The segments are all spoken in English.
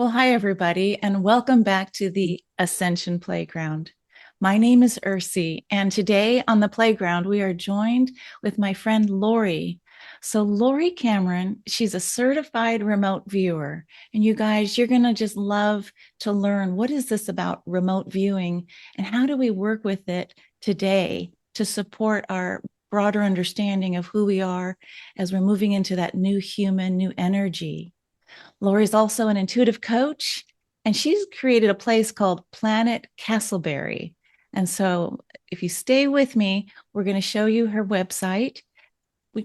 Well, hi, everybody, and welcome back to the Ascension Playground. My name is Ursi, and today on the playground, we are joined with my friend Lori. So, Lori Cameron, she's a certified remote viewer. And you guys, you're going to just love to learn what is this about remote viewing and how do we work with it today to support our broader understanding of who we are as we're moving into that new human, new energy. Lori's also an intuitive coach, and she's created a place called Planet Castleberry. And so, if you stay with me, we're going to show you her website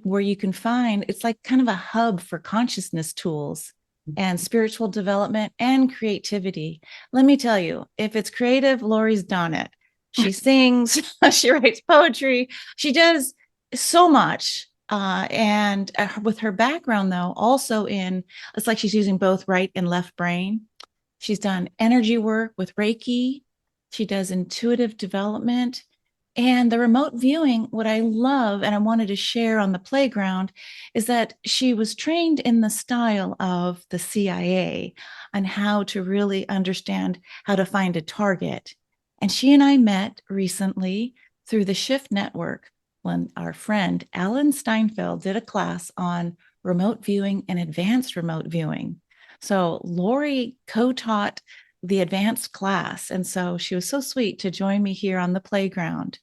where you can find it's like kind of a hub for consciousness tools and spiritual development and creativity. Let me tell you, if it's creative, Lori's done it. She sings, she writes poetry, she does so much. And with her background, though, also it's like she's using both right and left brain. She's done energy work with Reiki. She does intuitive development. And the remote viewing, what I love and I wanted to share on the playground is that she was trained in the style of the CIA on how to really understand how to find a target. And she and I met recently through the Shift Network when our friend Alan Steinfeld did a class on remote viewing and advanced remote viewing. So Lori co-taught the advanced class. And so she was so sweet to join me here on the playground.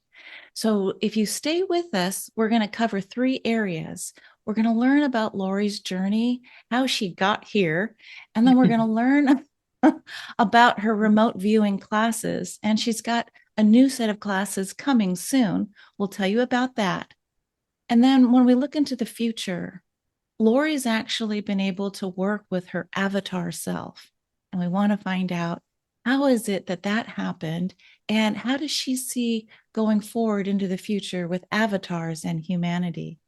So if you stay with us, we're going to cover three areas. We're going to learn about Lori's journey, how she got here, and then we're going to learn about her remote viewing classes. And she's got a new set of classes coming soon. We'll tell you about that. And then when we look into the future, Lori's actually been able to work with her avatar self. And we want to find out how is it that that happened and how does she see going forward into the future with avatars and humanity.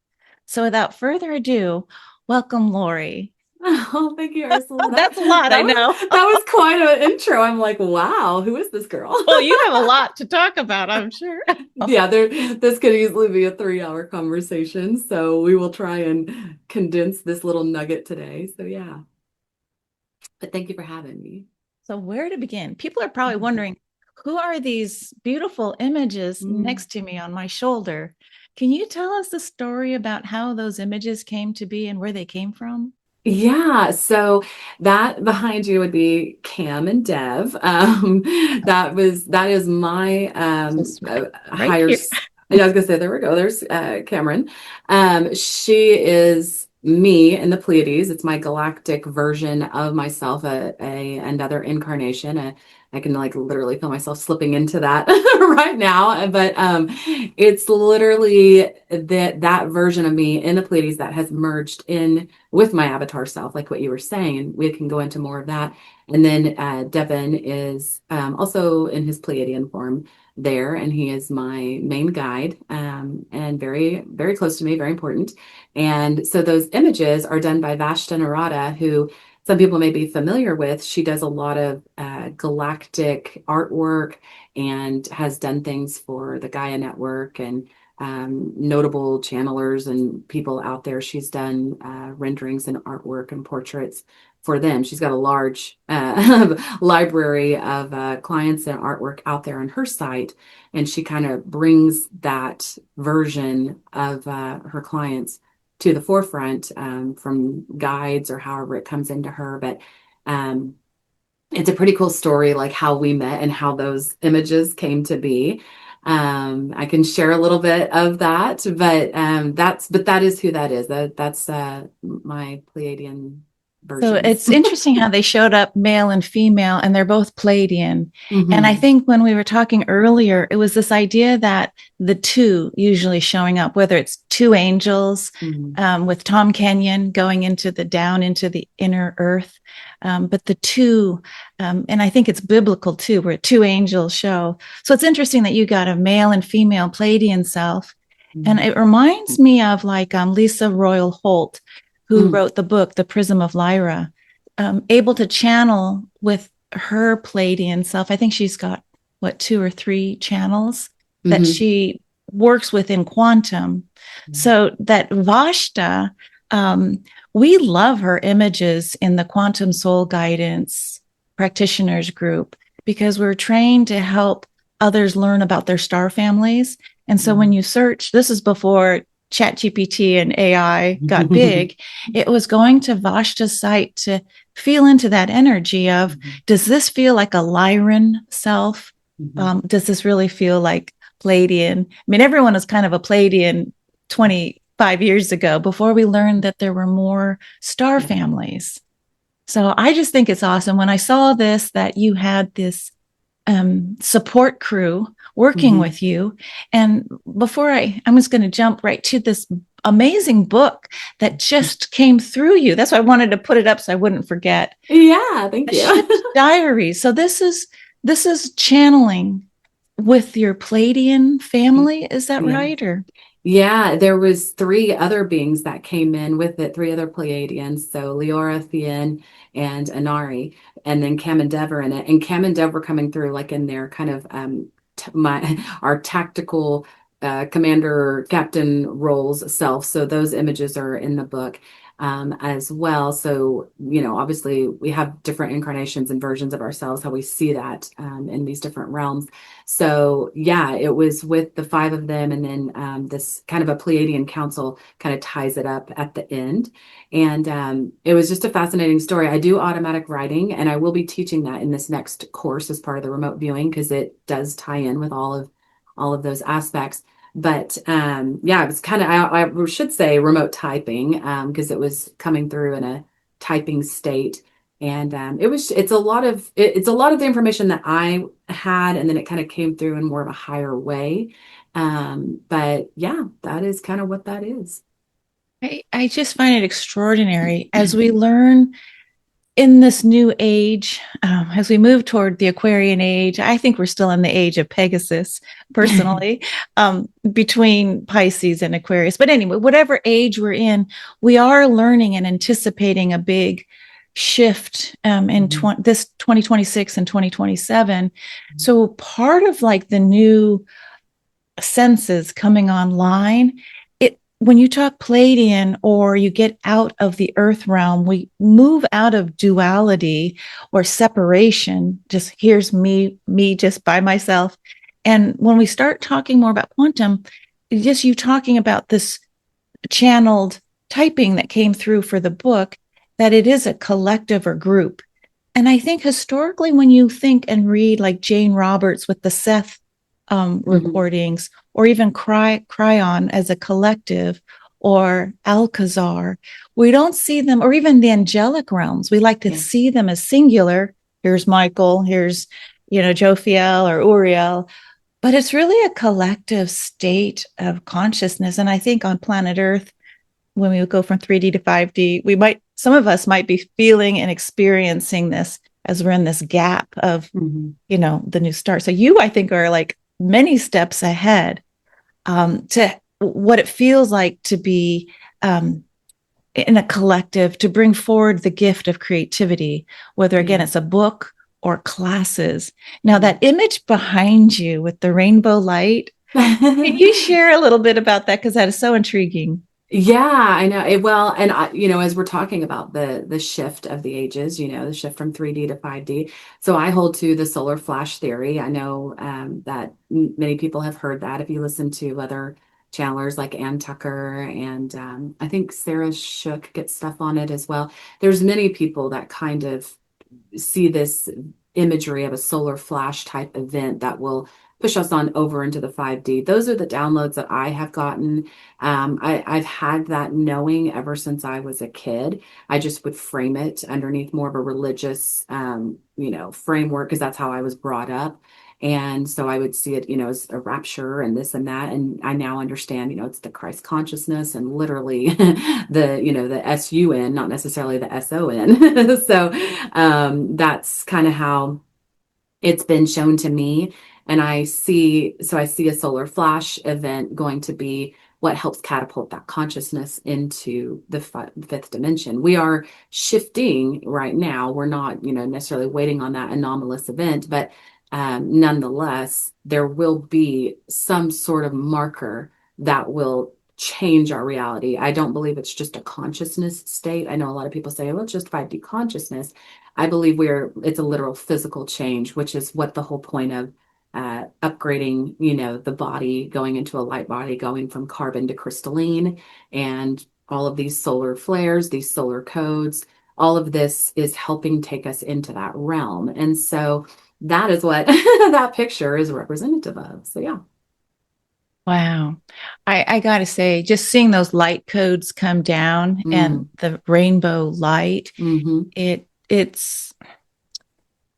So without further ado, welcome, Lori. Oh, thank you, Ursula. That's a lot, I know. That was quite an intro. I'm like, wow, who is this girl? Well, you have a lot to talk about, I'm sure. Yeah, this could easily be a 3-hour conversation. So we will try and condense this little nugget today. So yeah, but thank you for having me. So where to begin? People are probably wondering, who are these beautiful images Mm. next to me on my shoulder? Can you tell us the story about how those images came to be and where they came from? Yeah, so that behind you would be Cam and Dev. That is my So sweet. Right higher. here. Yeah, I was gonna say there we go. There's Cameron. She is me in the Pleiades. It's my galactic version of myself, another incarnation. I can like literally feel myself slipping into that right now. But it's literally that version of me in the Pleiades that has merged in with my avatar self, like what you were saying, and we can go into more of that. And then Devin is also in his Pleiadian form there, and he is my main guide, and very, very close to me, very important. And so those images are done by Vashta Narada, who some people may be familiar with. She does a lot of galactic artwork and has done things for the Gaia Network and notable channelers and people out there. She's done renderings and artwork and portraits for them. She's got a large library of clients and artwork out there on her site, and she kind of brings that version of her clients to the forefront from guides or however it comes into her. But um, it's a pretty cool story, like how we met and how those images came to be. I can share a little bit of that, but that is who that is. That's my Pleiadian So versions. it's interesting how they showed up male and female, and they're both Pleiadian. And I Hmm. think when we were talking earlier, it was this idea that the two usually showing up, whether it's two angels Hmm. with Tom Kenyon going into the down into the inner earth, but the two, and I think it's biblical too, where two angels show. So it's interesting that you got a male and female Pleiadian self. And it reminds me of like Lisa Royal Holt, who Hmm. wrote the book, The Prism of Lyra, able to channel with her Pleiadian self. I think she's got, what, two or three channels that Hmm. she works with in quantum. So that Vashta, Um, we love her images in the Quantum Soul Guidance practitioners group because we're trained to help others learn about their star families. And so when Mhm. you search, this is before ChatGPT and AI got big, it was going to Vashta's site to feel into that energy of, Mhm. does this feel like a Lyran self? Mhm. Does this really feel like Pleiadian? I mean, everyone is kind of a Pleiadian 25 years ago before we learned that there were more star Yeah. families. So I just think it's awesome. When I saw this, that you had this support crew working Mhm. with you. And before I'm just going to jump right to this amazing book that just came through you. That's why I wanted to put it up so I wouldn't forget. Yeah, thank The you. Shift Diary. So this is channeling with your Pleiadian family. Is that Yeah. right? Or Yeah, there was three other beings that came in with it, three other Pleiadians. So Leora, Thien, and Anari, and then Cam and Dev are in it. And Cam and Dev were coming through like in their kind of t my our tactical commander captain roles self. So those images are in the book as well. So, obviously we have different incarnations and versions of ourselves, how we see that in these different realms. So yeah, it was with the five of them, and then this kind of a Pleiadian council kind of ties it up at the end. And it was just a fascinating story. I do automatic writing, and I will be teaching that in this next course as part of the remote viewing because it does tie in with all of those aspects. But yeah, it was kind of I should say remote typing because it was coming through in a typing state. And it's a lot of the information that I had, and then it kind of came through in more of a higher way. But yeah, that is kind of what that is. I just find it extraordinary as we learn in this new age, as we move toward the Aquarian age. I think we're still in the age of Pegasus, personally, between Pisces and Aquarius. But anyway, whatever age we're in, we are learning and anticipating a big shift in Mhm. this 2026 and 2027. So part of like the new senses coming online, it when you talk Palladian or you get out of the earth realm, we move out of duality or separation. Just here's me just by myself. And when we start talking more about quantum, just you talking about this channeled typing that came through for the book, that it is a collective or group. And I think historically, when you think and read like Jane Roberts with the Seth Mhm. recordings, or even Cryon as a collective, or Alcazar, we don't see them, or even the angelic realms. We like to Yeah. see them as singular. Here's Michael, here's, Jophiel or Uriel, but it's really a collective state of consciousness. And I think on planet Earth, when we go from 3D to 5D, some of us might be feeling and experiencing this as we're in this gap of, Mhm. the new start. So you, I think, are like many steps ahead to what it feels like to be in a collective, to bring forward the gift of creativity, whether again Yeah. it's a book or classes. Now, that image behind you with the rainbow light, can you share a little bit about that? Because that is so intriguing. Yeah, I know. Well, and as we're talking about the shift of the ages, the shift from 3D to 5D. So I hold to the solar flash theory. I know that many people have heard that if you listen to other channelers like Ann Tucker, and I think Sarah Shook gets stuff on it as well. There's many people that kind of see this imagery of a solar flash type event that will push us on over into the 5D. Those are the downloads that I have gotten. I've had that knowing ever since I was a kid. I just would frame it underneath more of a religious, framework because that's how I was brought up. And so I would see it, as a rapture and this and that. And I now understand, it's the Christ consciousness and literally the SUN, not necessarily the SON. So that's kind of how it's been shown to me. And I see a solar flash event going to be what helps catapult that consciousness into the fifth dimension. We are shifting right now. We're not, necessarily waiting on that anomalous event, but nonetheless, there will be some sort of marker that will change our reality. I don't believe it's just a consciousness state. I know a lot of people say, well, it's just 5D consciousness. I believe it's a literal physical change, which is what the whole point of upgrading, the body, going into a light body, going from carbon to crystalline, and all of these solar flares, these solar codes, all of this is helping take us into that realm. And so that is what that picture is representative of. So yeah. Wow. I got to say, just seeing those light codes come down and Mm, the rainbow light, hmm it's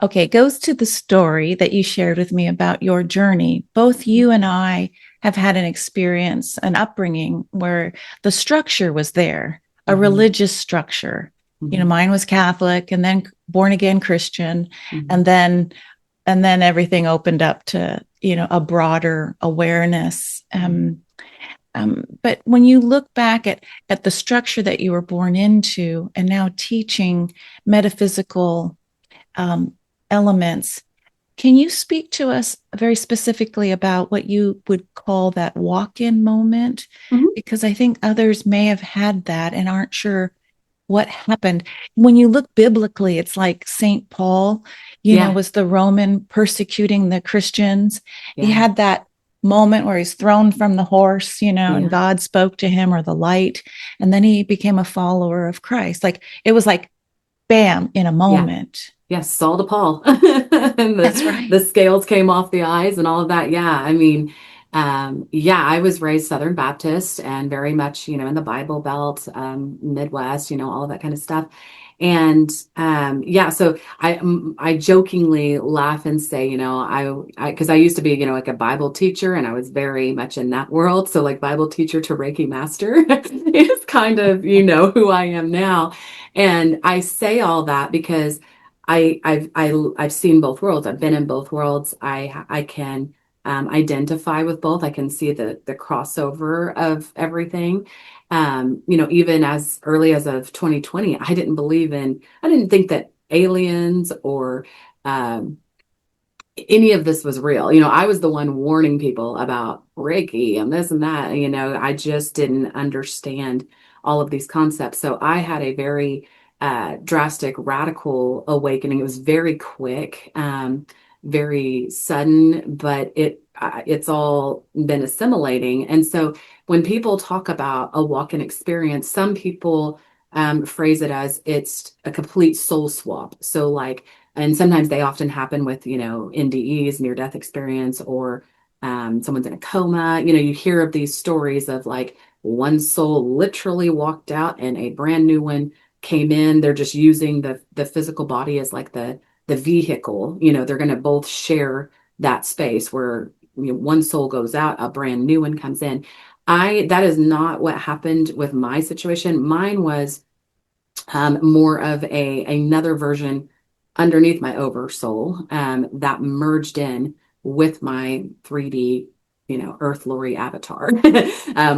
okay. It goes to the story that you shared with me about your journey. Both you and I have had an experience, an upbringing where the structure was there, a hmm religious structure. hmm Mine was Catholic and then born again Christian, hmm and then everything opened up to a broader awareness. But when you look back at the structure that you were born into and now teaching metaphysical um, elements, can you speak to us very specifically about what you would call that walk-in moment? hmm Because I think others may have had that and aren't sure what happened. When you look biblically, it's like St. Paul, Yeah. was the Roman persecuting the Christians. He Yeah. had that moment where he's thrown from the horse, and Yeah. God spoke to him, or the light, and then he became a follower of Christ. Like it was like bam in a Yeah. moment. Yes, Saul to Paul. And That's the right. scales came off the eyes and all of that. Yeah, I mean, yeah, I was raised Southern Baptist and very much, in the Bible Belt, Midwest, all of that kind of stuff. And yeah, so I jokingly laugh and say, because I used to be, like a Bible teacher, and I was very much in that world. So like Bible teacher to Reiki master is kind of, who I am now. And I say all that because I've seen both worlds. I've been in both worlds. I can identify with both. I can see the crossover of everything. Even as early as of 2020, I didn't think that aliens or um, any of this was real. I was the one warning people about Reiki and this and that. I just didn't understand all of these concepts. So I had a very drastic, radical awakening. It was very quick, very sudden, but it's all been assimilating. And so when people talk about a walk-in experience, some people phrase it as it's a complete soul swap. So like and sometimes they often happen with, NDEs, near death experience, or someone's in a coma. You hear of these stories of like one soul literally walked out and a brand new one came in. They're just using the physical body as like the vehicle. They're going to both share that space where one soul goes out, a brand new one comes in. That is not what happened with my situation. Mine was more of another version underneath my oversoul that merged in with my 3D, Earth Lori avatar,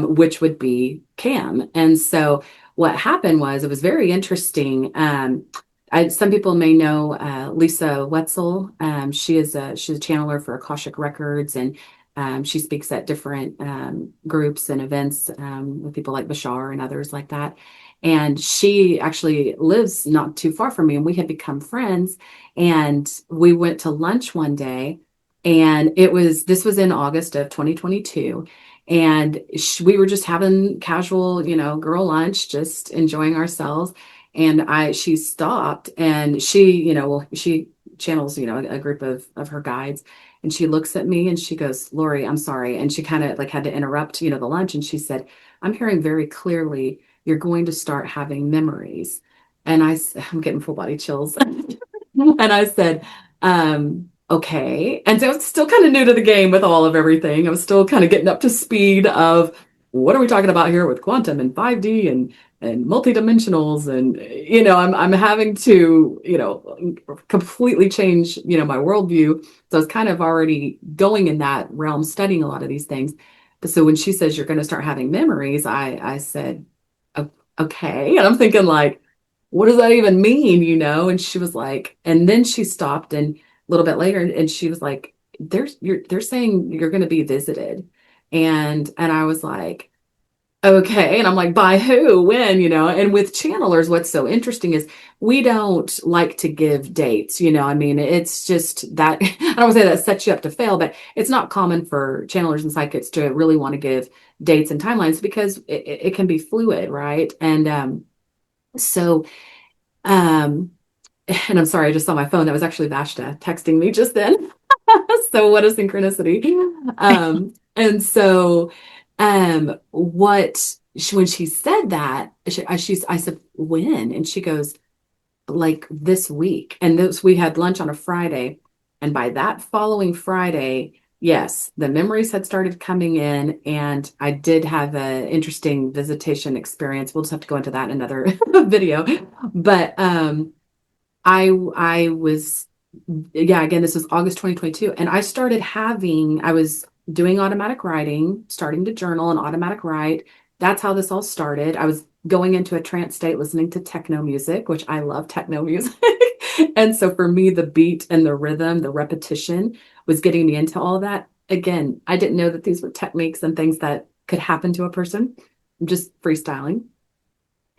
which would be Cam. And so what happened was it was very interesting. Some people may know Lisa Wetzel. She's a channeler for Akashic Records, and she speaks at different groups and events with people like Bashar and others like that. And she actually lives not too far from me, and we had become friends. And we went to lunch one day, and this was in August of 2022. And we were just having casual, girl lunch, just enjoying ourselves. And she stopped, and she channels, a group of her guides. And she looks at me and she goes, Lori, I'm sorry. And she kind of like had to interrupt, the lunch. And she said, I'm hearing very clearly you're going to start having memories. And I'm getting full body chills. And I said, okay. And so I was still kind of new to the game with all of everything. I was still kind of getting up to speed of what are we talking about here with quantum and 5D and multidimensionals. And, I'm having to, completely change, my worldview. So I was kind of already going in that realm, studying a lot of these things. But so when she says you're going to start having memories, I said, okay. And I'm thinking like, what does that even mean? And she was like, and then she stopped and a little bit later and she was like, they're saying you're going to be visited. And I was like, Okay. And I'm like, by who? When? And with channelers, what's so interesting is we don't like to give dates. I mean, it's just that I don't want to say that sets you up to fail, but it's not common for channelers and psychics to really want to give dates and timelines because it can be fluid, right? So, um, and I'm sorry, I just saw my phone. That was actually Vashta texting me just then. So what a synchronicity. And so when she said that, I said, when? And she goes, like this week. And this we had lunch on a Friday. And by that following Friday, yes, the memories had started coming in, and I did have an interesting visitation experience. We'll just have to go into that in another video. But I was, yeah, again, this was August 2022. And I was doing automatic writing, starting to journal and automatic write. That's how this all started. I was going into a trance state, listening to techno music, which I love techno music. And so for me, the beat and the rhythm, the repetition was getting me into all of that. Again, I didn't know that these were techniques and things that could happen to a person. I'm just freestyling.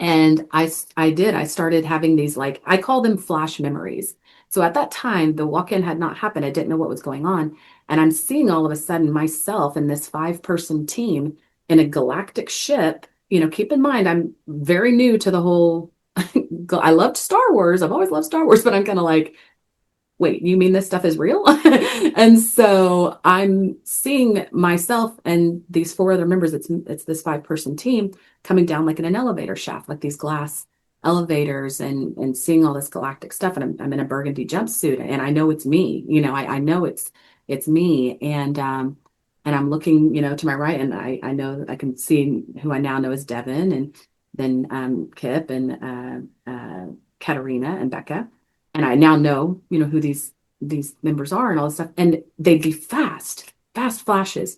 And I started having these, like, I call them flash memories. So at that time, the walk-in had not happened. I didn't know what was going on. And I'm seeing all of a sudden myself in this 5-person team in a galactic ship. Keep in mind, I'm very new to the whole, I loved Star Wars. I've always loved Star Wars, but I'm kind of like, wait, you mean this stuff is real? And so I'm seeing myself and these 4 other members. It's this 5-person team coming down like in an elevator shaft, like these glass elevators, and seeing all this galactic stuff. And I'm in a burgundy jumpsuit, and I know it's me. I know it's me. And I'm looking, to my right, and I know that I can see who I now know as Devin, and then Kip and Katerina and Becca. And I now know, who these members are and all this stuff. And they'd be fast flashes.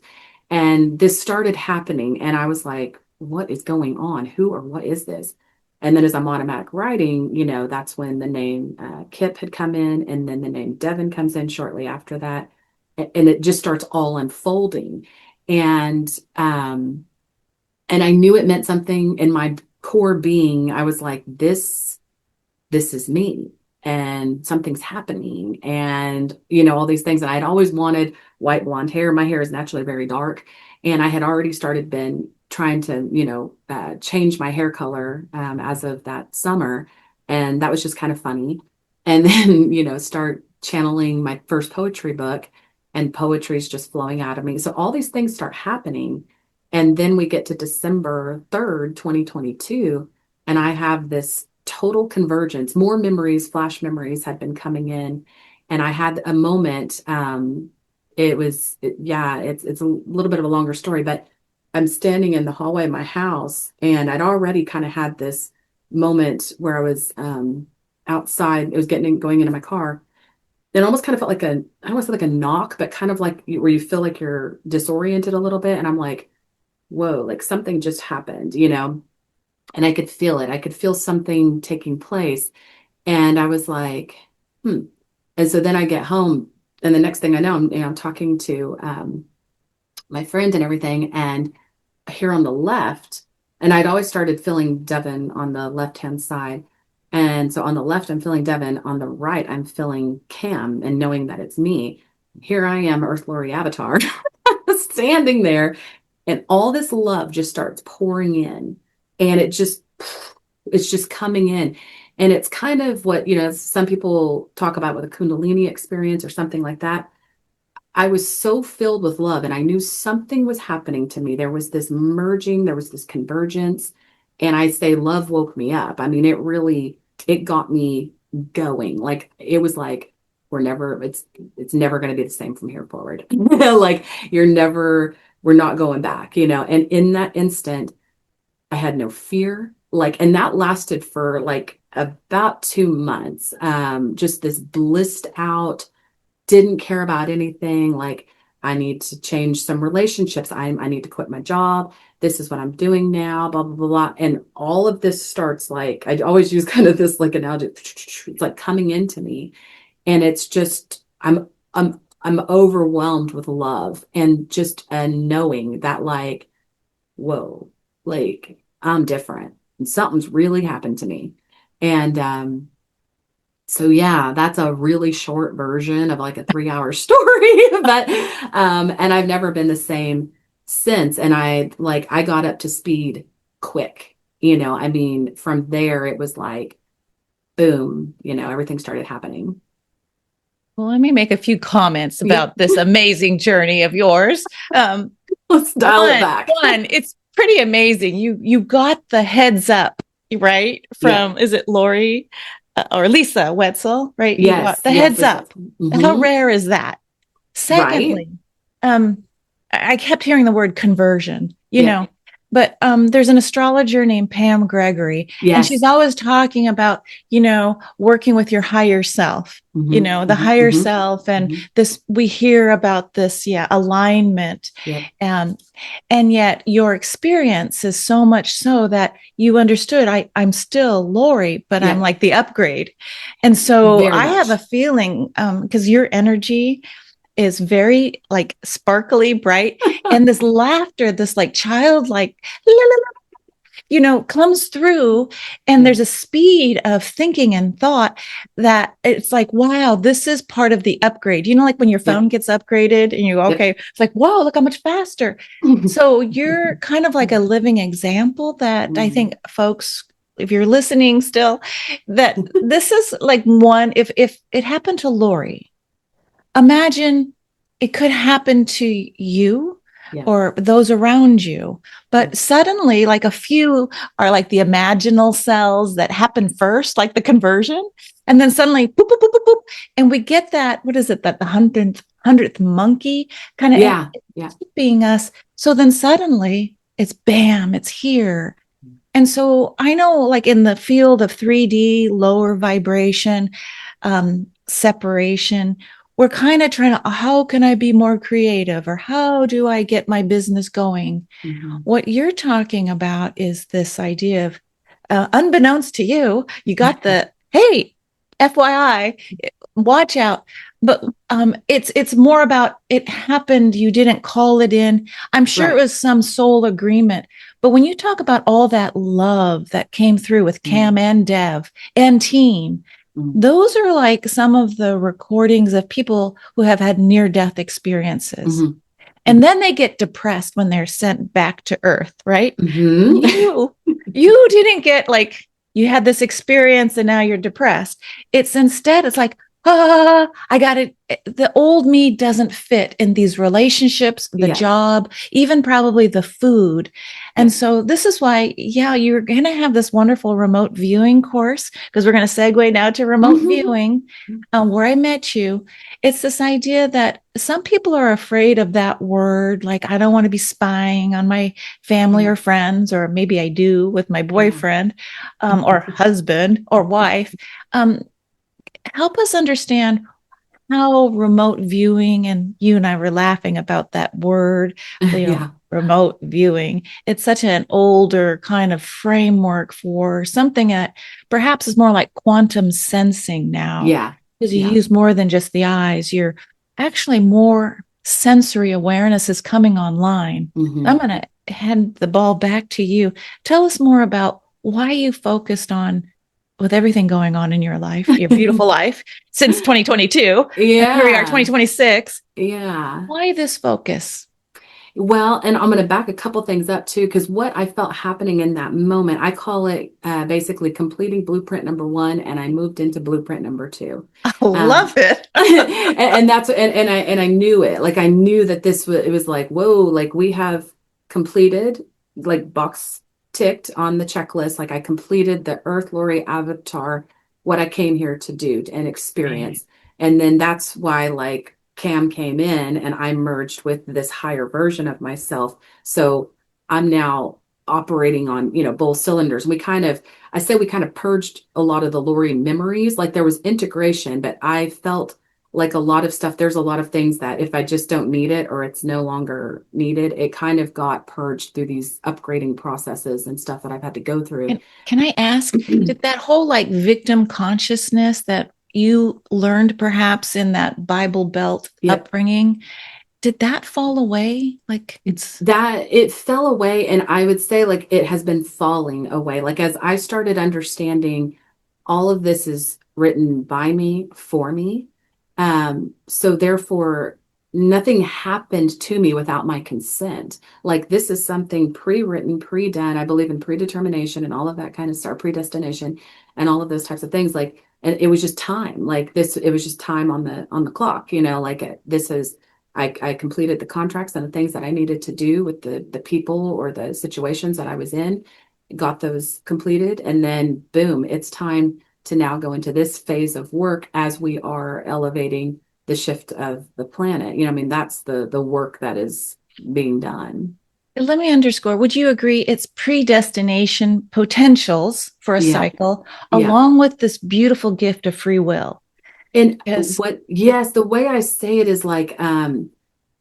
And this started happening. And I was like, what is going on? Who or what is this? And then as I'm automatic writing, that's when the name Kip had come in, and then the name Devin comes in shortly after that. And it just starts all unfolding. And and I knew it meant something in my core being. I was like, this is me, and something's happening, and all these things. And I'd always wanted white blonde hair. My hair is naturally very dark, and I had already started been trying to change my hair color as of that summer. And that was just kind of funny. And then start channeling my first poetry book, and poetry is just flowing out of me. So all these things start happening, and then we get to December 3rd, 2022, and I have this total convergence. More memories, flash memories had been coming in. And I had a moment. Yeah, it's a little bit of a longer story, but I'm standing in the hallway of my house, and I'd already kind of had this moment where I was outside. It was going into my car. It almost kind of felt like I almost felt like a knock, but kind of like where you feel like you're disoriented a little bit. And I'm like, whoa, like something just happened. And I could feel it. I could feel something taking place. And I was like, hmm. And so then I get home, and the next thing I know, I'm talking to my friend and everything. And here on the left, and I'd always started feeling Devin on the left-hand side. And so on the left, I'm feeling Devin. On the right, I'm feeling Cam, and knowing that it's me. Here I am, Earth Lori Avatar, standing there, and all this love just starts pouring in, and it's just coming in. And it's kind of what some people talk about with a kundalini experience or something like that. I was so filled with love, and I knew something was happening to me. There was this merging, there was this convergence. And I say love woke me up. I mean, it got me going. Like it was like, it's never going to be the same from here forward. Like we're not going back. And in that instant, I had no fear. Like, and that lasted for like about 2 months. Just this blissed out, didn't care about anything. Like, I need to change some relationships. I need to quit my job. This is what I'm doing now, blah, blah, blah, blah. And all of this starts, like, I always use kind of this like analogy. It's like coming into me. And it's just, I'm overwhelmed with love, and just a knowing that, like, whoa, like I'm different and something's really happened to me. And so yeah, that's a really short version of like a 3-hour story. But and I've never been the same since. And I got up to speed quick. I mean, from there it was like boom, everything started happening. Well, let me make a few comments Yeah, about this amazing journey of yours. Um, let's dial it back. it's pretty amazing. You got the heads up, right? Yeah. From, is it Lori or Lisa Wetzel, right? You got Yes, the yes, heads this was. up. How Hmm. rare is that? Right. Secondly, um, I kept hearing the word conversion, Yeah. but there's an astrologer named Pam Gregory, and she's Yes. always talking about, working with your higher self, Hmm. the Hmm. higher Hmm. self, and Hmm. this, we hear about this, yeah, alignment. Yep. Um, and yet your experience is so much so that you understood I'm still Lori, but I'm Yep. like the upgrade. And so Very I have a much. feeling, because your energy is very like sparkly bright, and this laughter, this like childlike, comes through, and Yeah. there's a speed of thinking and thought that it's like, wow, this is part of the upgrade, like when your Yep. phone gets upgraded and you go, Yep. okay, it's like, whoa, look how much faster. So you're kind of like a living example that I think folks, if you're listening still, that this is like one, if it happened to Lori, imagine it could happen to you Yeah. or those around you. Yeah. But suddenly, like a few are like the imaginal cells that happen first, like the conversion. And then suddenly, boop, boop, boop, boop, boop. And we get that, what is it, that the hundredth monkey kind of Yeah. Yeah. keeping us. So then suddenly it's bam, it's here. And so I know, like in the field of 3D, lower vibration, separation, we're kind of trying to, how can I be more creative? Or how do I get my business going? Hmm. What you're talking about is this idea of, unbeknownst to you, you got the, hey, FYI, watch out. But it's more about it happened. You didn't call it in. I'm sure it Right. was some soul agreement. But when you talk about all that love that came through with Mm. Cam and Dev and team, Mm. those are like some of the recordings of people who have had near death experiences. Hmm. And then they get depressed when they're sent back to Earth, right? Hmm. You didn't get like, you had this experience and now you're depressed. It's instead, it's like, I got it. The old me doesn't fit in these relationships, the Yeah. job, even probably the food. And Yeah. so this is why, yeah, you're going to have this wonderful remote viewing course, because we're going to segue now to remote Hmm. viewing, where I met you. It's this idea that some people are afraid of that word. Like, I don't want to be spying on my family Yeah. or friends, or maybe I do with my Yeah. boyfriend, or husband or wife. Um, Help us understand how remote viewing, and you and I were laughing about that word, Yeah. remote viewing. It's such an older kind of framework for something that perhaps is more like quantum sensing now, Yeah. because you Yeah. use more than just the eyes. You're actually more sensory awareness is coming online. I'm Hmm. going to hand the ball back to you. Tell us more about why you focused on, with everything going on in your life, your beautiful life since 2022, and here we are, Yeah. 2026. Yeah. Why this focus? Well, and I'm going to back a couple things up too, because what I felt happening in that moment, I call it basically completing blueprint number one, and I moved into blueprint number two. I Um, love it. and that's and I knew it. Like I knew that this was, it was like, whoa, like we have completed, like box ticked on the checklist. Like I completed the Earth Lori avatar, what I came here to do and Right. experience. And then that's why like Cam came in and I merged with this higher version of myself. So I'm now operating on, both cylinders. I say we kind of purged a lot of the Lori memories. Like there was integration, but I felt like a lot of stuff, there's a lot of things that if I just don't need it or it's no longer needed, it kind of got purged through these upgrading processes and stuff that I've had to go through. Can I ask, did that whole like victim consciousness that you learned perhaps in that Bible Belt Yep. upbringing, did that fall away? Like it's That it fell away, and I would say like it has been falling away. Like as I started understanding all of this is written by me for me. So therefore nothing happened to me without my consent. Like this is something pre-written, pre-done. I believe in predetermination and all of that kind of stuff, predestination and all of those types of things. Like, and it was just time. Like this, it was just time on the clock, like this is I completed the contracts and the things that I needed to do with the people or the situations that I was in, got those completed, and then boom, it's time to now go into this phase of work as we are elevating the shift of the planet. I mean, that's the work that is being done. let me underscore. Would you agree it's predestination potentials for a Yeah, cycle yeah. along with this beautiful gift of free will? And Because yes, the way I say it is like,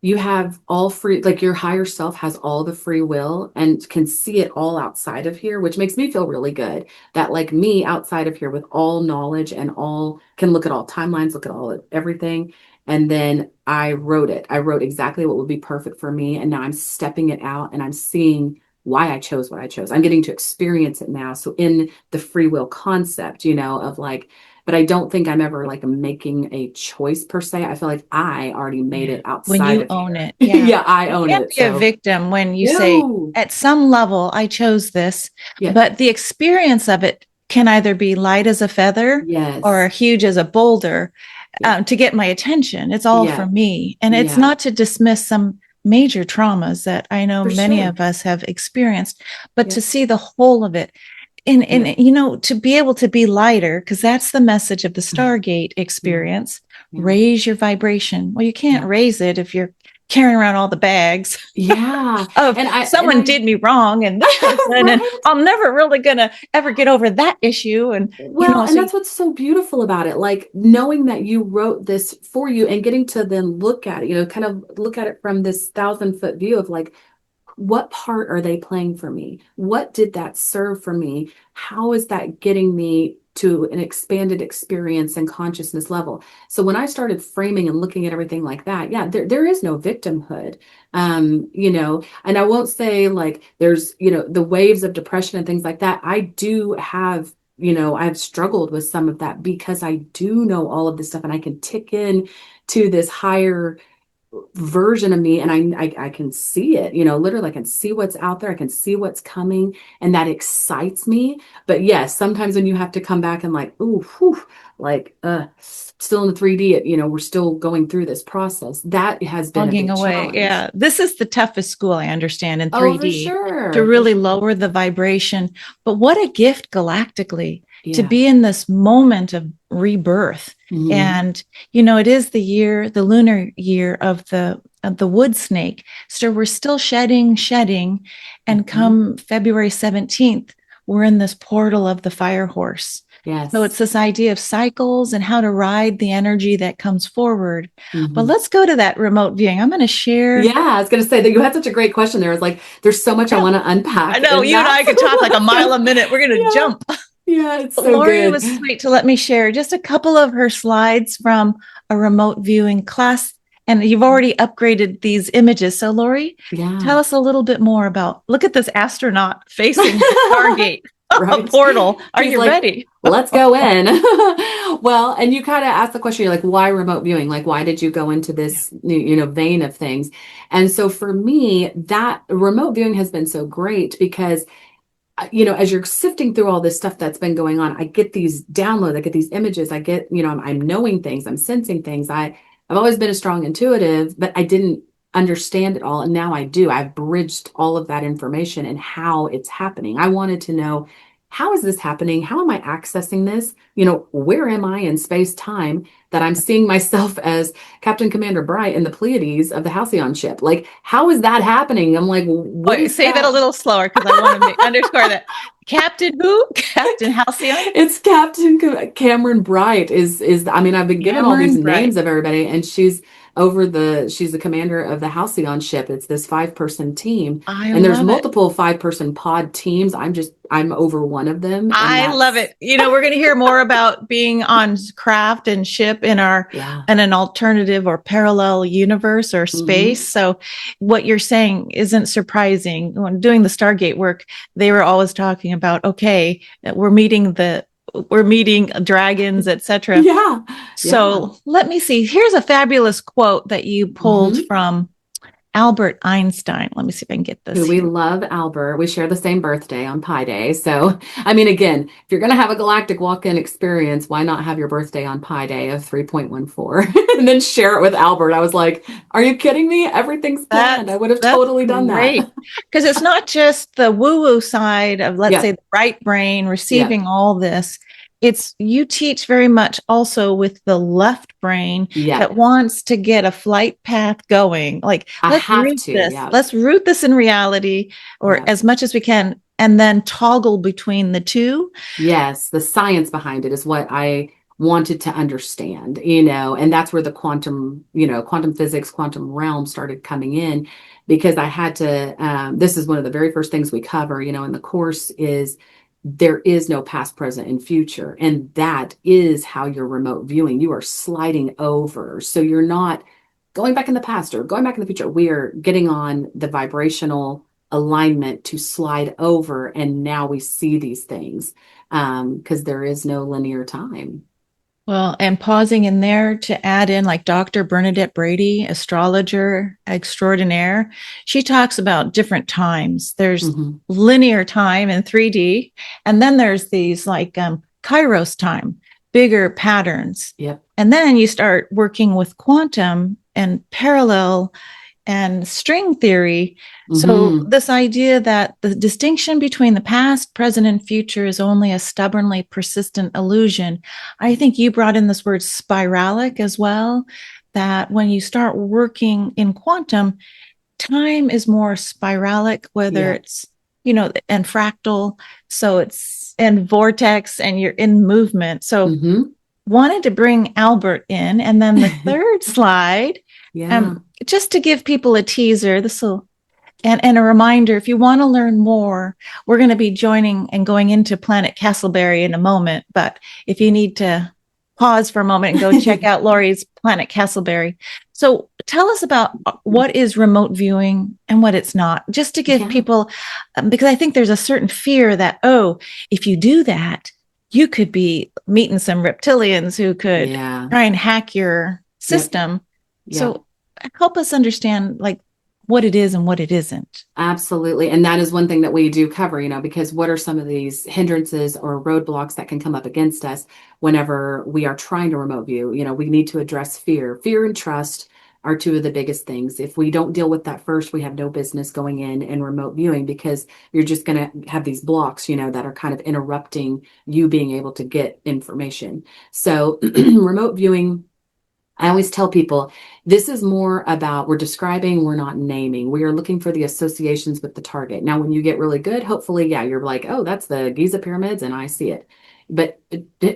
you have all free, like your higher self has all the free will and can see it all outside of here, which makes me feel really good that like me outside of here with all knowledge and all can look at all timelines, look at all everything. And then I wrote it. I wrote exactly what would be perfect for me. And now I'm stepping it out and I'm seeing why I chose what I chose. I'm getting to experience it now. So in the free will concept, of like, but I don't think I'm ever like making a choice per se. I feel like I already made yeah, it when outside you of own here. it, yeah, Yeah, I you own can't it. be a So, victim when you say, no. at some level, I chose this, Yeah. but the experience of it can either be light as a feather or Yes. huge as a boulder Yeah. to get my attention. It's all for Yeah. me. And it's Yeah. not to dismiss some major traumas that I know For many sure. of us have experienced, but Yeah. to see the whole of it. Yeah. And to be able to be lighter, because that's the message of the Stargate Yeah. experience, Yeah. raise your vibration. Well, you can't Yeah. raise it if you're carrying around all the bags Yeah. of And someone I, did me wrong and this person, and right. I'm never really gonna ever get over that issue. And Well, and so that's what's so beautiful about it. Like knowing that you wrote this for you and getting to then look at it, kind of look at it from this 1,000-foot view of like, what part are they playing for me? What did that serve for me? How is that getting me to an expanded experience and consciousness level? So when I started framing and looking at everything like that, yeah, there is no victimhood. And I won't say like there's, the waves of depression and things like that. I do have, I've struggled with some of that because I do know all of this stuff and I can tick in to this higher version of me, and I can see it, literally I can see what's out there, I can see what's coming, and that excites me. But yes, sometimes when you have to come back and like, ooh, whew, like still in the 3D, we're still going through this process. That has been a plugging big away. challenge. Yeah. This is the toughest school I understand in Oh, for 3D to sure, for really sure. lower the vibration. But what a gift galactically to Yeah. be in this moment of rebirth. Hmm. And, it is the lunar year of the wood snake. So we're still shedding. And Hmm. come February 17th, we're in this portal of the fire horse. So it's Yes. this idea of cycles and how to ride the energy that comes forward. But Hmm. let's go to that remote viewing. I'm going to share. Yeah, I was going to say that you had such a great question there. It's like there's so much I want to I unpack know in you and that. I could talk like a mile a minute. We're going to Yeah. jump. Yeah, it's But so Lori good. was sweet to let me share just a couple of her slides from a remote viewing class. And you've already upgraded these images. So, Lori, tell Yeah. us a little bit more about look at this astronaut facing the Stargate, a Right. portal. Are He's you like, ready? let's go in. Well, and you kind of asked the question, you're like, why remote viewing? Like, why did you go into Yeah. this, vein of things? And so for me, that remote viewing has been so great because as you're sifting through all this stuff that's been going on, I get these downloads, I get these images, I get, I'm knowing things, I'm sensing things. I've always been a strong intuitive, but I didn't understand it all. And now I do. I've bridged all of that information and how it's happening. I wanted to know, how is this happening? How am I accessing this? Where am I in space time that I'm seeing myself as Captain Commander Bright in the Pleiades of the Halcyon ship? Like, how is that happening? I'm like, what Wait, is say that a that? little slower because I want to underscore that. Captain who? Captain Halcyon? It's Captain Cameron Bright is I mean, I've been given all these Cameron names Bright. of everybody, and she's she's the commander of the Halcyon ship. It's this 5-person team, I and there's love it. multiple 5-person pod teams. I'm over one of them, and I love that's, it. We're going to hear more about being on craft and ship yeah. in an alternative or parallel universe or Hmm. space. So what you're saying isn't surprising. When doing the Stargate work, they were always talking about, okay, we're meeting dragons, etc. Yeah. Yeah. So let me see. Here's a fabulous quote that you pulled Hmm. from Albert Einstein. Let me see if I can get this Who we here. love, Albert. We share the same birthday on Pi Day. So, I mean, again, if you're going to have a galactic walk-in experience, why not have your birthday on Pi Day of 3.14 and then share it with Albert? I was like, are you kidding me? Everything's planned. I would have That's totally done that. great. Because it's not just the woo-woo side of, let's say, Yep. the right brain Yep. receiving all this. It's you teach very much also with the left brain that Yep. wants to get a flight path going. Like, I have to. Yep. let's root this in reality, or Yep. as much as we can, and then toggle between the two. Yes, the science behind it is what I wanted to understand, and that's where the quantum physics, quantum realm started coming in because I had to, this is one of the very first things we cover, in the course is there is no past, present, and future. And that is how you're remote viewing. You are sliding over. So you're not going back in the past or going back in the future. We are getting on the vibrational alignment to slide over. And now we see these things because there is no linear time. Well, and pausing in there to add in like Dr. Bernadette Brady, astrologer extraordinaire, she talks about different times. There's Hmm. linear time in 3D, and then there's these like Kairos time, bigger patterns. Yep. And then you start working with quantum and parallel and string theory. So, Hmm. this idea that the distinction between the past, present, and future is only a stubbornly persistent illusion. I think you brought in this word spiralic as well, that when you start working in quantum, time is more spiralic, whether Yep. it's, and fractal. So, it's in vortex and you're in movement. So, Hmm. wanted to bring Albert in. And then the third slide, Yeah. just to give people a teaser, this will and a reminder, if you want to learn more, we're going to be joining and going into Planet Castleberry in a moment. But if you need to pause for a moment and go check out Lori's Planet Castleberry. So tell us about what is remote viewing and what it's not, just to give Yeah. people, because I think there's a certain fear that, oh, if you do that, you could be meeting some reptilians who could Yeah. try and hack your Yep. system. Yep. So help us understand like what it is and what it isn't. Absolutely. And that is one thing that we do cover, because what are some of these hindrances or roadblocks that can come up against us whenever we are trying to remote view? We need to address fear. Fear and trust are two of the biggest things. If we don't deal with that first, we have no business going in and remote viewing because you're just going to have these blocks, that are kind of interrupting you being able to get information. So, remote viewing, I always tell people this is more about we're describing, we're not naming. We are looking for the associations with the target. Now, when you get really good, hopefully, yeah, you're like, oh, that's the Giza pyramids, and I see it. But the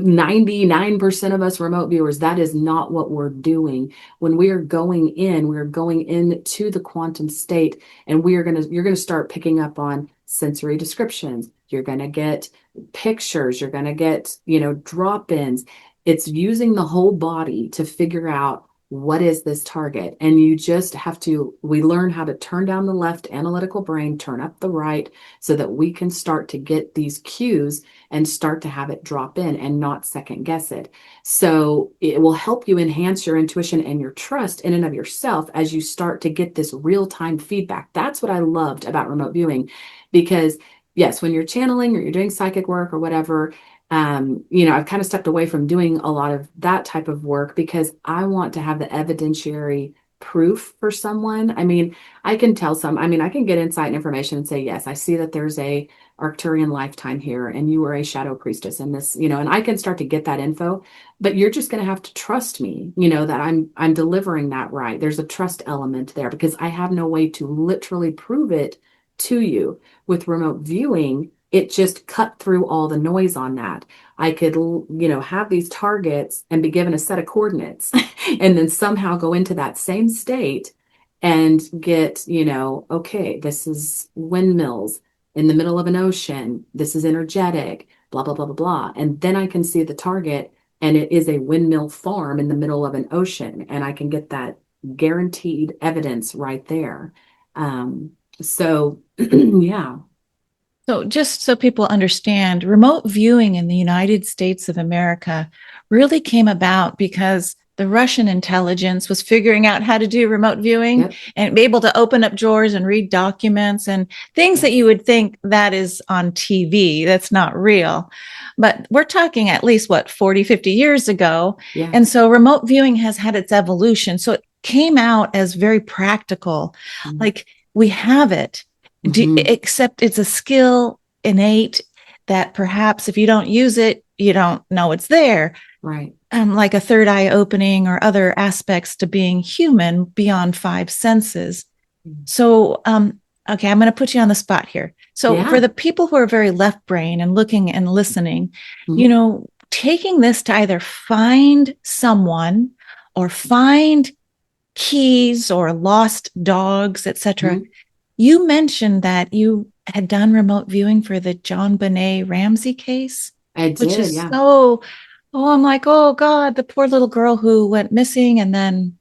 99% of us remote viewers, that is not what we're doing. When we are going in, we're going into the quantum state, and you're gonna start picking up on sensory descriptions. You're gonna get pictures, you're gonna get, drop-ins. It's using the whole body to figure out what is this target. And you just have to, we learn how to turn down the left analytical brain, turn up the right, so that we can start to get these cues and start to have it drop in and not second guess it. So it will help you enhance your intuition and your trust in and of yourself as you start to get this real time feedback. That's what I loved about remote viewing because yes, when you're channeling or you're doing psychic work or whatever, I've kind of stepped away from doing a lot of that type of work because I want to have the evidentiary proof for someone. I mean, I can tell I can get insight and information and say, yes, I see that there's a Arcturian lifetime here and you were a shadow priestess in this, and I can start to get that info, but you're just going to have to trust me, that I'm delivering that right. There's a trust element there because I have no way to literally prove it to you with remote viewing. it just cut through all the noise on that. I could, have these targets and be given a set of coordinates and then somehow go into that same state and get, okay, this is windmills in the middle of an ocean. This is energetic, blah, blah, blah, blah, blah. And then I can see the target and it is a windmill farm in the middle of an ocean. And I can get that guaranteed evidence right there. So, yeah. So, just so people understand, remote viewing in the United States of America really came about because the Russian intelligence was figuring out how to do remote viewing Yep. and be able to open up drawers and read documents and things that you Yes. would think that is on TV. That's not real. But we're talking at least, 40, 50 years ago. Yeah. And so remote viewing has had its evolution. So it came out as very practical. Like we have it Mm-hmm. except it's a skill innate that perhaps if you don't use it, you don't know it's there. Right. Like a third eye opening or other aspects to being human beyond five senses. So, okay, I'm going to put you on the spot here. So, for Yeah. the people who are very left brain and looking and listening, Mm-hmm. taking this to either find someone or find keys or lost dogs, etc. Mm-hmm. You mentioned that you had done remote viewing for the John Benet Ramsey case, I which did. is Yeah. so, oh, I'm like, oh God, the poor little girl who went missing. And then,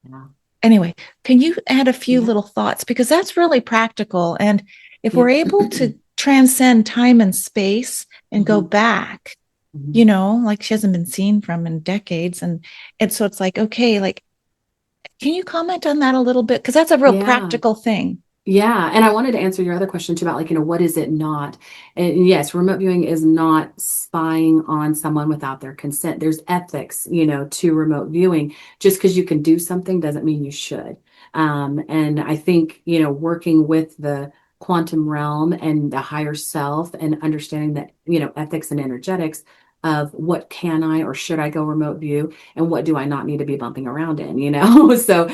Yeah. anyway, can you add a few Yeah. little thoughts? Because that's really practical. And if we're Yep. able to transcend time and space and go Mm-hmm. back, Mm-hmm. like she hasn't been seen from in decades. And so it's like, okay, like, can you comment on that a little bit? Because that's a real Yeah. practical thing. Yeah, and I wanted to answer your other question too about like, what is it not? And yes, remote viewing is not spying on someone without their consent. There's ethics, to remote viewing. Just because you can do something doesn't mean you should. And I think, working with the quantum realm and the higher self and understanding that, ethics and energetics of what can I or should I go remote view and what do I not need to be bumping around in. So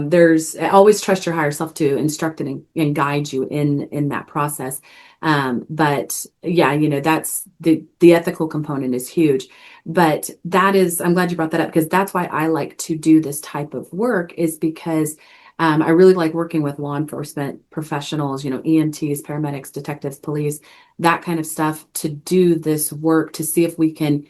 there's always trust your higher self to instruct and guide you in that process. But yeah, that's the ethical component is huge. But that is, I'm glad you brought that up because that's why I like to do this type of work is because I really like working with law enforcement professionals, EMTs, paramedics, detectives, police, that kind of stuff to do this work to see if we can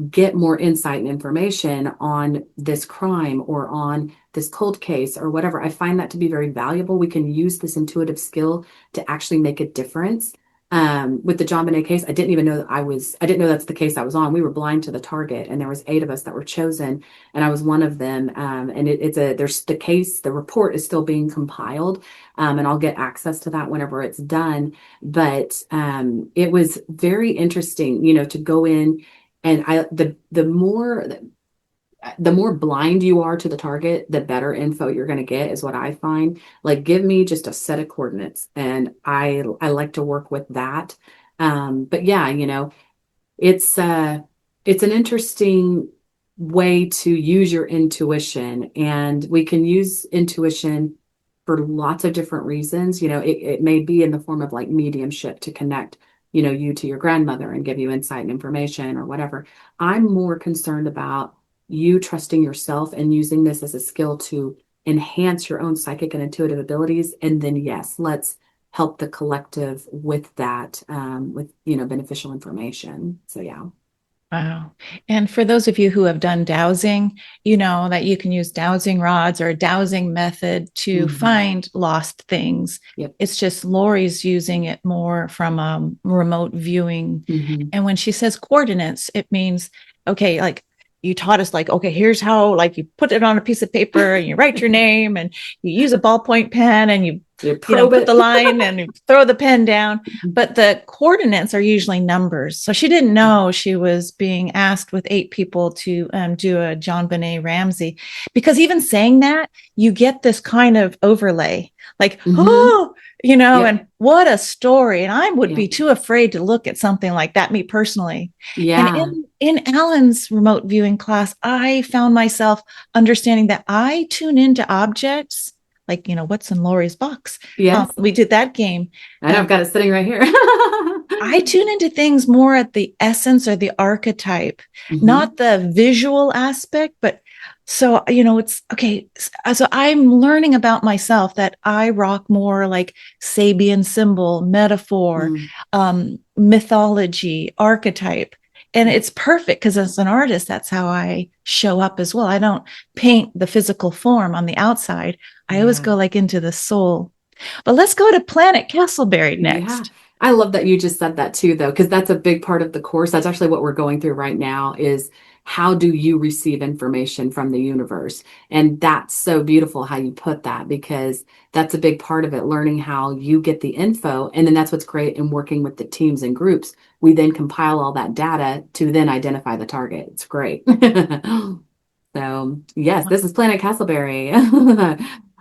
get more insight and information on this crime or on this cold case or whatever. I find that to be very valuable. We can use this intuitive skill to actually make a difference. With the John Bonet case, I didn't even know I didn't know that's the case I was on. We were blind to the target and there was 8 of us that were chosen and I was one of them. And there's the case, the report is still being compiled. And I'll get access to that whenever it's done. But it was very interesting, to go in and the more blind you are to the target, the better info you're going to get is what I find. Like give me just a set of coordinates and I like to work with that. But yeah, it's an interesting way to use your intuition and we can use intuition for lots of different reasons. It may be in the form of like mediumship to connect, you to your grandmother and give you insight and information or whatever. I'm more concerned about you trusting yourself and using this as a skill to enhance your own psychic and intuitive abilities. And then, yes, let's help the collective with that, with, beneficial information. So, yeah. Wow. And for those of you who have done dowsing, you know that you can use dowsing rods or a dowsing method to Hmm. find lost things. Yep. It's just Lori's using it more from remote viewing. Hmm. And when she says coordinates, it means, okay, like you taught us, like, okay, here's how, like you put it on a piece of paper and you write your name and you use a ballpoint pen and You probe put the it. line and you throw the pen down, but the coordinates are usually numbers. So she didn't know she was being asked with 8 people to do a John Benet Ramsey, because even saying that, you get this kind of overlay, like, Hmm. oh, Yep. and what a story. And I would be Yep. too afraid to look at something like that, me personally. And Yeah. in Alan's remote viewing class, I found myself understanding that I tune into objects like, what's in Lori's box? Yes. We did that game. I know I've got it sitting right here. I tune into things more at the essence or the archetype, Hmm. not the visual aspect, but so, it's okay. So I'm learning about myself that I rock more like Sabian symbol, metaphor, Mm. mythology, archetype. And Yeah. it's perfect because as an artist, that's how I show up as well. I don't paint the physical form on the outside. I always Yeah. go like into the soul. But let's go to Planet Castleberry Yeah. next. I love that you just said that too, though, because that's a big part of the course. That's actually what we're going through right now is how do you receive information from the universe? And that's so beautiful how you put that, because that's a big part of it, learning how you get the info. And then that's what's great in working with the teams and groups. We then compile all that data to then identify the target. It's great. So, yes, this is Planet Castleberry.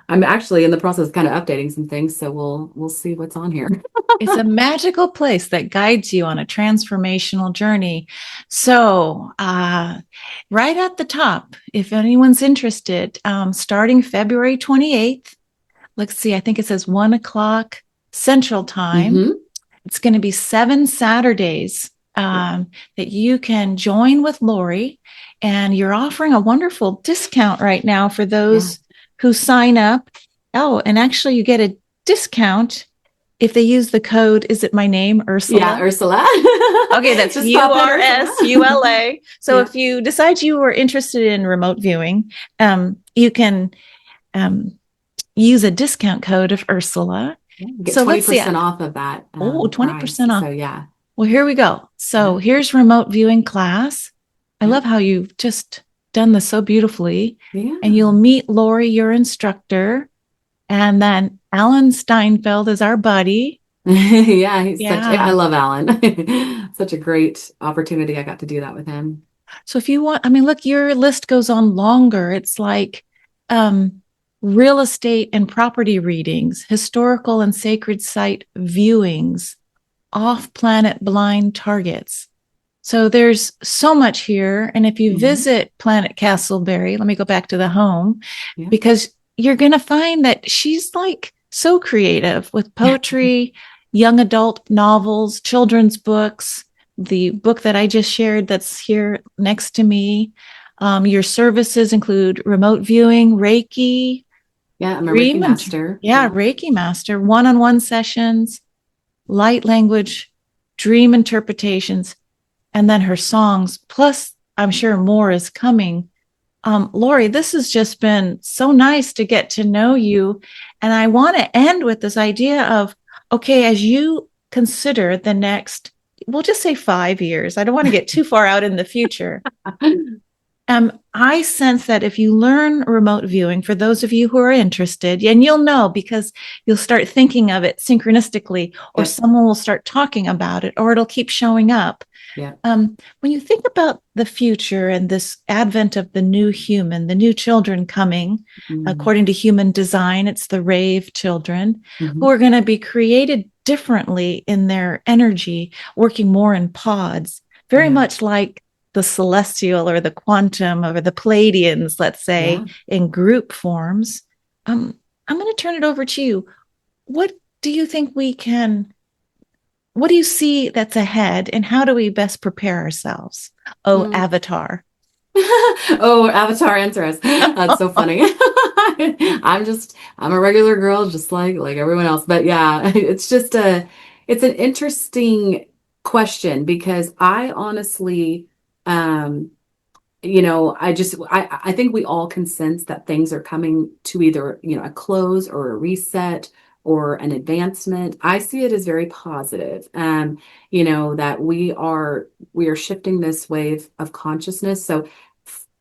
I'm actually in the process of kind of updating some things, so we'll see what's on here. It's a magical place that guides you on a transformational journey. So, right at the top, if anyone's interested, starting February 28th, let's see, I think it says 1 o'clock Central Time. Hmm. It's going to be 7 Saturdays Yeah. that you can join with Lori. And you're offering a wonderful discount right now for Yeah. those who sign up. Oh, and actually, you get a discount if they use the code. Is it my name, Yeah, Ursula? Ursula. Okay, that's Just pop in Ursula. URSULA. So Yeah. if you decide you were interested in remote viewing, you can um, use a discount code of Ursula. Yeah. Get So let's see. 20% off of that Oh, price. 20% off. So yeah. Well, here we go. So Yeah. here's remote viewing class. I Yeah. love how you've just done this so beautifully. And you'll Yeah. meet Lori, your instructor, and then Alan Steinfeld is our buddy. Yeah, I Yeah. love Alan. Such a great opportunity. I got to do that with him. So if you want, I mean, look, your list goes on longer. It's like um, real estate and property readings, historical and sacred site viewings, off planet blind targets. So there's so much here. And if you Hmm. visit Planet Castleberry, let me go back to the home Yeah. because you're going to find that she's like so creative with poetry, young adult novels, children's books, the book that I just shared that's here next to me. Your services include remote viewing, Reiki, Yeah, I'm a Reiki dream and master. yeah, Yeah. Reiki master, one-on-one sessions, light language, dream interpretations, and then her songs. Plus, I'm sure more is coming. Lori, this has just been so nice to get to know you. And I want to end with this idea of okay, as you consider the next, we'll just say 5 years, I don't want to get too far out in the future. I sense that if you learn remote viewing, for those of you who are interested, and you'll know because you'll start thinking of it synchronistically, or Yep. someone will start talking about it, or it'll keep showing up. Yeah. When you think about the future and this advent of the new human, the new children coming, Mm-hmm. according to human design, it's the rave children Mm-hmm. who are going to be created differently in their energy, working more in pods, very Yeah. much like the celestial or the quantum or the Pleiadians, let's say, Yeah. in group forms. I'm going to turn it over to you. What do you think we can what do you see that's ahead and how do we best prepare ourselves? Oh, Mm. Avatar. Oh, Avatar interest. That's so funny. I'm a regular girl, just like everyone else. But yeah, it's an interesting question because I honestly, um, I think we all can sense that things are coming to either, a close or a reset or an advancement. I see it as very positive. That we are shifting this wave of consciousness. So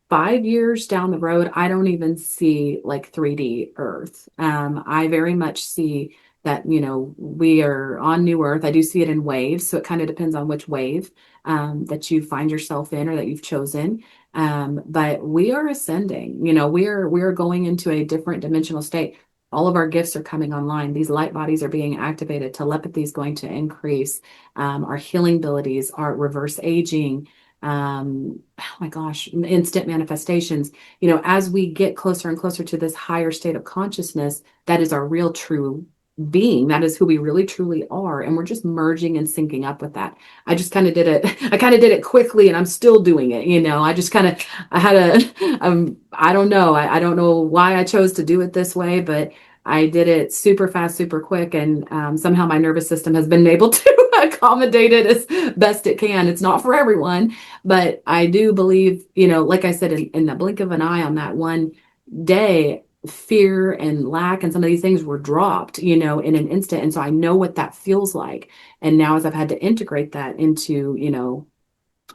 5 years down the road, I don't even see like 3D Earth. I very much see that, we are on new Earth. I do see it in waves, so it kind of depends on which wave that you find yourself in or that you've chosen. But we are ascending, we are going into a different dimensional state. All of our gifts are coming online. These light bodies are being activated. Telepathy is going to increase. Our healing abilities, our reverse aging, oh my gosh, instant manifestations. As we get closer and closer to this higher state of consciousness, that is our real true being. That is who we really truly are. And we're just merging and syncing up with that. I just kind of did it. I kind of did it quickly, and I'm still doing it. I just kind of, I had I don't know. I don't know why I chose to do it this way, but I did it super fast, super quick. And somehow my nervous system has been able to accommodate it as best it can. It's not for everyone, but I do believe, like I said, in the blink of an eye on that one day, fear and lack and some of these things were dropped, in an instant. And so I know what that feels like. And now as I've had to integrate that into,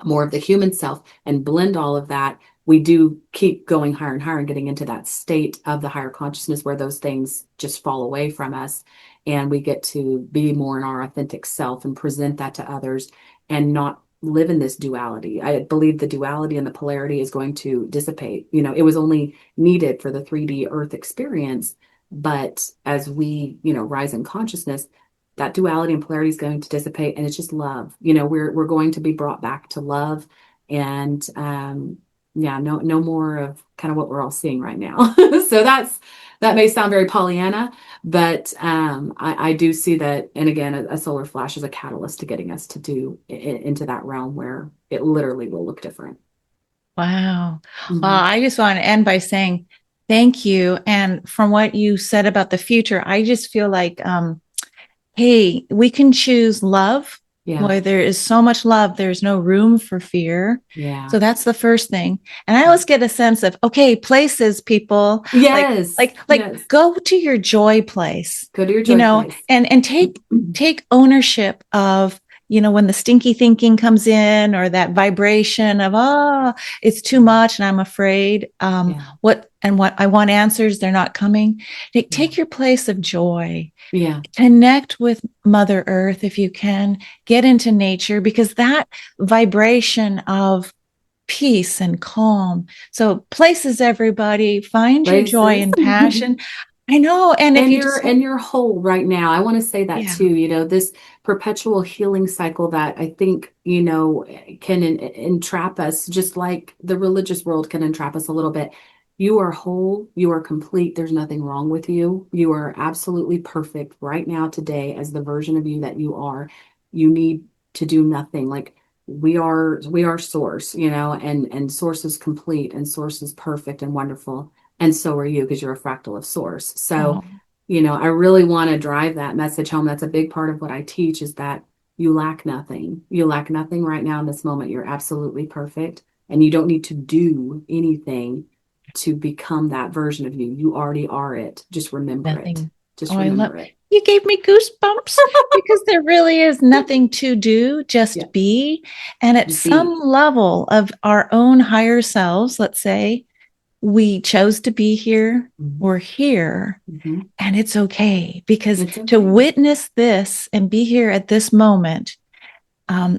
more of the human self and blend all of that, we do keep going higher and higher and getting into that state of the higher consciousness where those things just fall away from us. And we get to be more in our authentic self and present that to others and not live in this duality. I believe the duality and the polarity is going to dissipate. It was only needed for the 3D Earth experience. But as we, rise in consciousness, that duality and polarity is going to dissipate, and it's just love. We're going to be brought back to love, and yeah, no more of kind of what we're all seeing right now. So that may sound very Pollyanna, but I do see that, and again, a solar flash is a catalyst to getting us to do into that realm where it literally will look different. Wow. Well, Mhm. I just want to end by saying thank you. And from what you said about the future, I just feel like hey, we can choose love. Yeah, Where there is so much love, there's no room for fear. yeah, So that's the first thing. And I always get a sense of, okay, places, people, like, yes, yes. go to your joy place, Go to your joy place. and take ownership of, when the stinky thinking comes in or that vibration of, oh, it's too much and I'm afraid. Yeah, What I want answers, they're not coming. yeah, Take your place of joy, yeah. connect with Mother Earth if you can, get into nature, because that vibration of peace and calm. So places, everybody, find your joy Places. and passion. I know. And if And you you're just, and you're whole right now. I want to say that yeah, too, this perpetual healing cycle that I think, can entrap us, just like the religious world can entrap us a little bit. You are whole, you are complete. There's nothing wrong with you. You are absolutely perfect right now today as the version of you that you are. You need to do nothing. Like we are source, and source is complete and source is perfect and wonderful. And so are you, because you're a fractal of source. So oh, I really want to drive that message home. That's a big part of what I teach, is that you lack nothing. You lack nothing right now in this moment. You're absolutely perfect. And you don't need to do anything to become that version of you. You already are it. Just remember it. nothing. Just Oh, I love, remember it. you gave me goosebumps because there really is nothing to do, Yeah. just be. And at Just some be. level of our own higher selves, let's say, we chose to be here, Mhm. we're here, Mhm. and it's okay, because It's to okay. witness this and be here at this moment,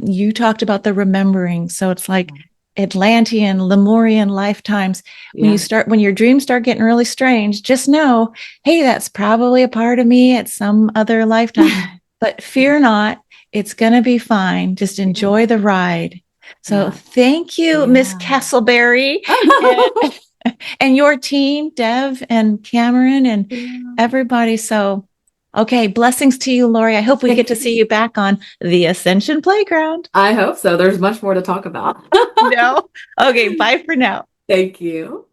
you talked about the remembering. So it's like Atlantean, Lemurian lifetimes. Yeah. When your dreams start getting really strange, just know, hey, that's probably a part of me at some other lifetime. But fear not, it's going to be fine. Just Yeah. enjoy the ride. So Yeah. thank you, Miss Yeah. Castleberry, and, and your team, Dev and Cameron and Yeah. everybody. So, okay, blessings to you, Lori. I hope we get Thank to see you. you back on the Ascension Playground. I hope so. There's much more to talk about. No? Okay, bye for now. Thank you.